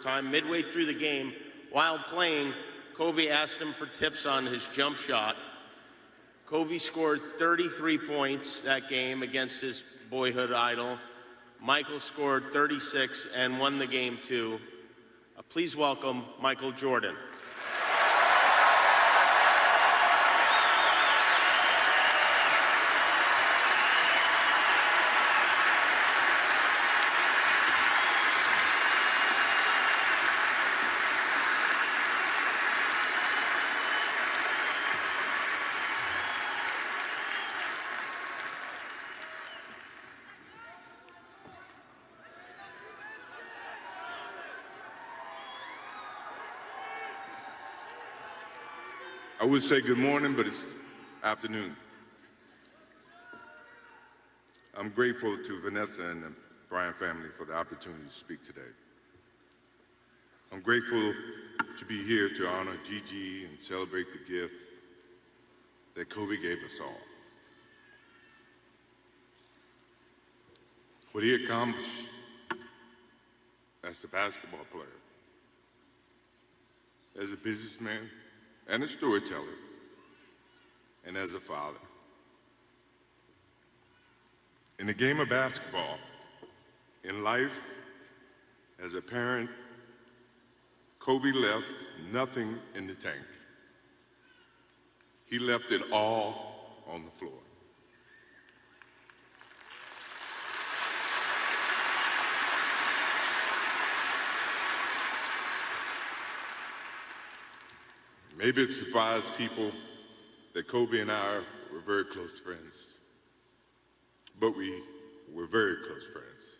time. Midway through the game, while playing, Kobe asked him for tips on his jump shot. Kobe scored 33 points that game against his boyhood idol. Michael scored 36 and won the game too. Please welcome Michael Jordan. I would say good morning, but it's afternoon. I'm grateful to Vanessa and the Bryant family for the opportunity to speak today. I'm grateful to be here to honor Gigi and celebrate the gift that Kobe gave us all. What he accomplished as a basketball player, as a businessman, and a storyteller, and as a father. In the game of basketball, in life, as a parent, Kobe left nothing in the tank. He left it all on the floor. Maybe it surprised people that Kobe and I were very close friends, but we were very close friends.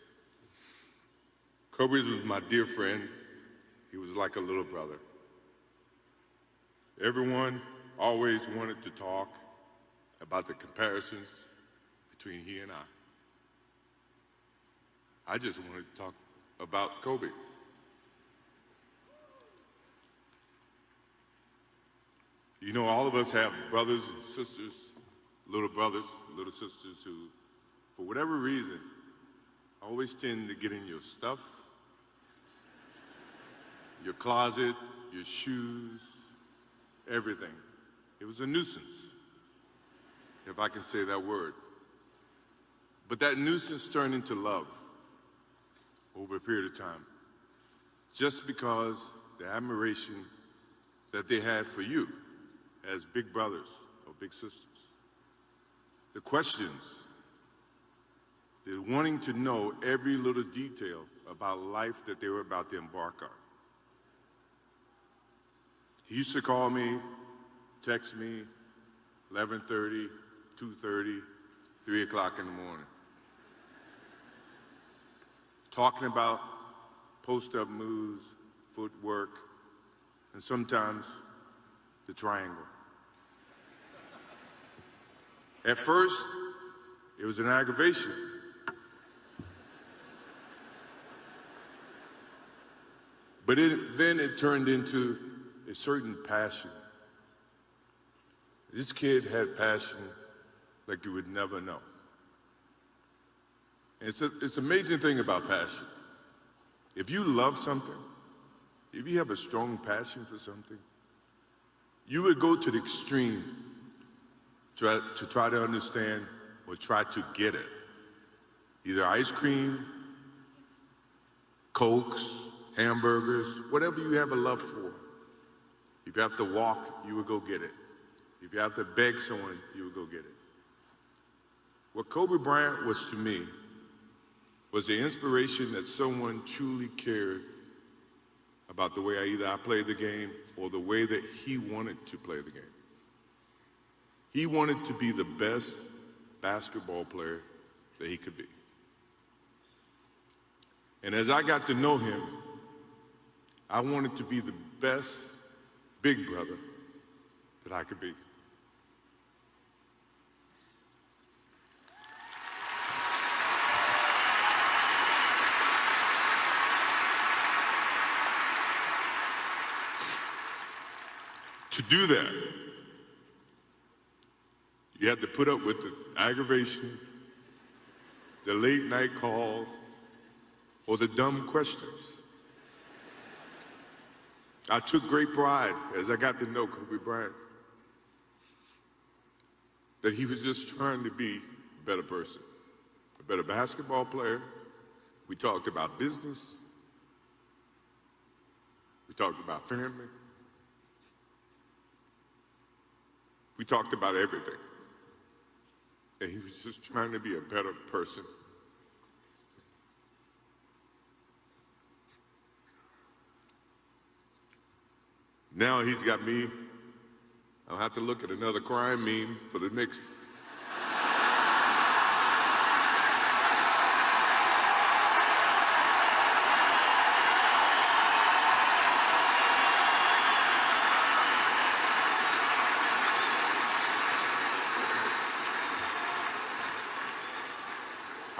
Kobe was my dear friend. He was like a little brother. Everyone always wanted to talk about the comparisons between he and I just wanted to talk about Kobe. You know, all of us have brothers and sisters, little brothers, little sisters who, for whatever reason, always tend to get in your stuff, your closet, your shoes, everything. It was a nuisance, if I can say that word. But that nuisance turned into love over a period of time, just because the admiration that they had for you as big brothers or big sisters. The questions, the wanting to know every little detail about life that they were about to embark on. He used to call me, text me, 11:30, 2:30, 3 o'clock in the morning, talking about post-up moves, footwork, and sometimes the triangle. At first, it was an aggravation. But then it turned into a certain passion. This kid had passion like you would never know. And it's an amazing thing about passion. If you love something, if you have a strong passion for something, you would go to the extreme to try to understand or try to get it. Either ice cream, Cokes, hamburgers, whatever you have a love for. If you have to walk, you would go get it. If you have to beg someone, you would go get it. What Kobe Bryant was to me was the inspiration that someone truly cared about the way I played the game or the way that he wanted to play the game. He wanted to be the best basketball player that he could be. And as I got to know him, I wanted to be the best big brother that I could be. To do that, you have to put up with the aggravation, the late night calls, or the dumb questions. I took great pride as I got to know Kobe Bryant that he was just trying to be a better person, a better basketball player. We talked about business. We talked about family. We talked about everything. And he was just trying to be a better person. Now he's got me. I'll have to look at another crime meme for the next.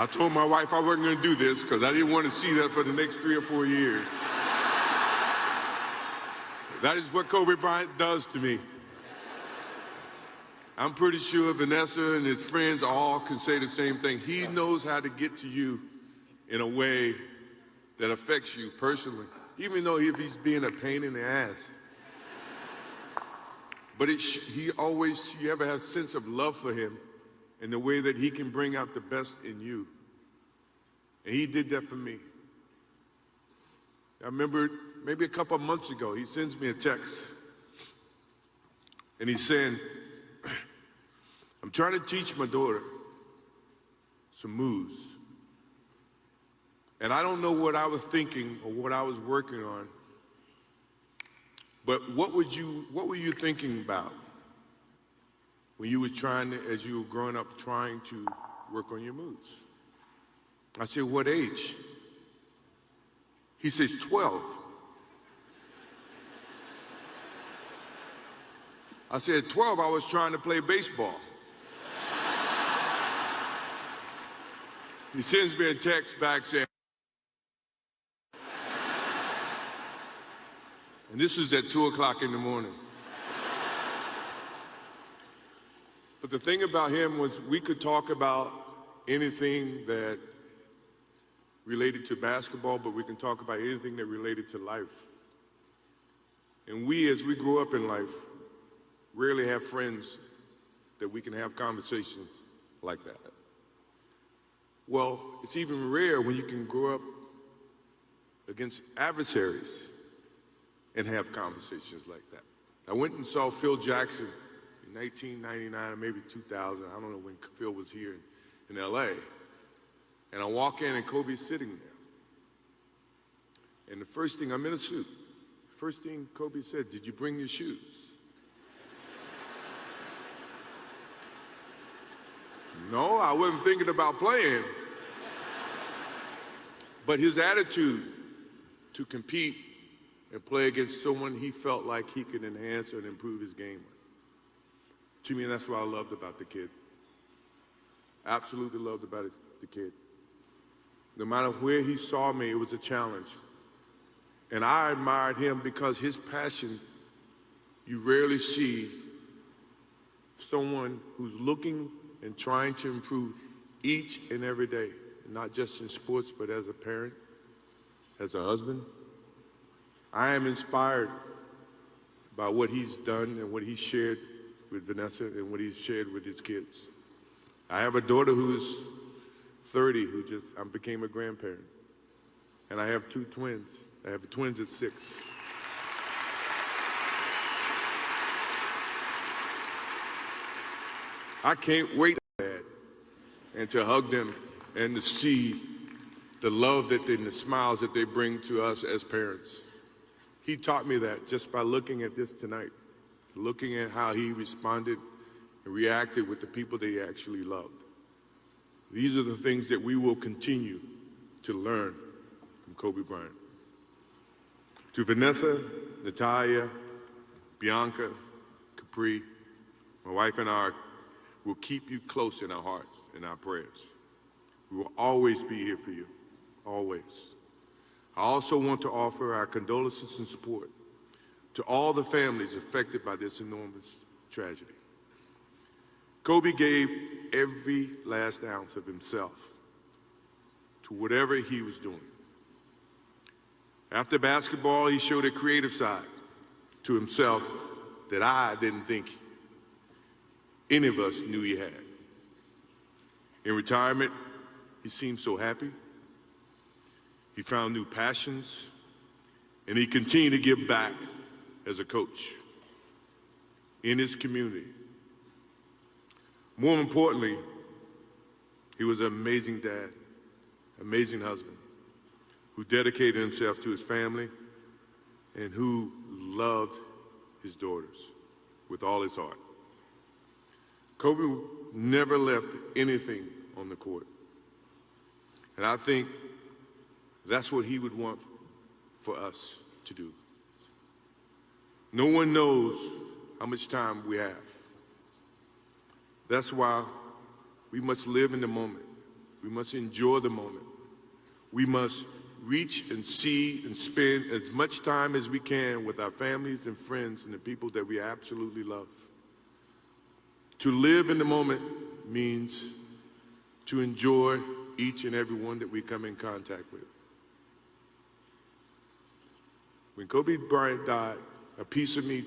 I told my wife I wasn't going to do this because I didn't want to see that for the next 3 or 4 years. That is what Kobe Bryant does to me. I'm pretty sure Vanessa and his friends all can say the same thing. He knows how to get to you in a way that affects you personally, even though if he's being a pain in the ass. But you ever have a sense of love for him in the way that he can bring out the best in you. And he did that for me. I remember maybe a couple of months ago, he sends me a text. And he's saying, I'm trying to teach my daughter some moves. And I don't know what I was thinking or what I was working on. But what were you thinking about when you were as you were growing up, trying to work on your moves? I said, what age? He says, 12. I said, at 12, I was trying to play baseball. He sends me a text back saying, and this is at 2 o'clock in the morning. But the thing about him was we could talk about anything that related to basketball, but we can talk about anything that related to life. And we, as we grow up in life, rarely have friends that we can have conversations like that. Well, it's even rare when you can grow up against adversaries and have conversations like that. I went and saw Phil Jackson in 1999 or maybe 2000. I don't know when Phil was here in LA. And I walk in and Kobe's sitting there. And the first thing, I'm in a suit. First thing Kobe said, did you bring your shoes? No, I wasn't thinking about playing. But his attitude to compete and play against someone he felt like he could enhance and improve his game with. To me, that's what I loved about the kid. Absolutely loved about the kid. No matter where he saw me, it was a challenge. And I admired him because his passion, you rarely see someone who's looking and trying to improve each and every day, not just in sports, but as a parent, as a husband. I am inspired by what he's done and what he's shared with Vanessa and what he's shared with his kids. I have a daughter who's 30 I became a grandparent. And I have 2 twins. I have twins at 6. I can't wait to that and to hug them and to see the love and the smiles that they bring to us as parents. He taught me that just by looking at this tonight, looking at how he responded and reacted with the people that he actually loved. These are the things that we will continue to learn from Kobe Bryant. To Vanessa, Natalia, Bianca, Capri, my wife and I will keep you close in our hearts and our prayers. We will always be here for you, always. I also want to offer our condolences and support to all the families affected by this enormous tragedy. Kobe gave every last ounce of himself to whatever he was doing. After basketball, he showed a creative side. to himself that I didn't think any of us knew he had. In retirement, he seemed so happy. He found new passions, and he continued to give back as a coach in his community. More importantly, he was an amazing dad, amazing husband, who dedicated himself to his family and who loved his daughters with all his heart. Kobe never left anything on the court. And I think that's what he would want for us to do. No one knows how much time we have. That's why we must live in the moment. We must enjoy the moment. We must reach and see and spend as much time as we can with our families and friends and the people that we absolutely love. To live in the moment means to enjoy each and every one that we come in contact with. When Kobe Bryant died, a piece of me died.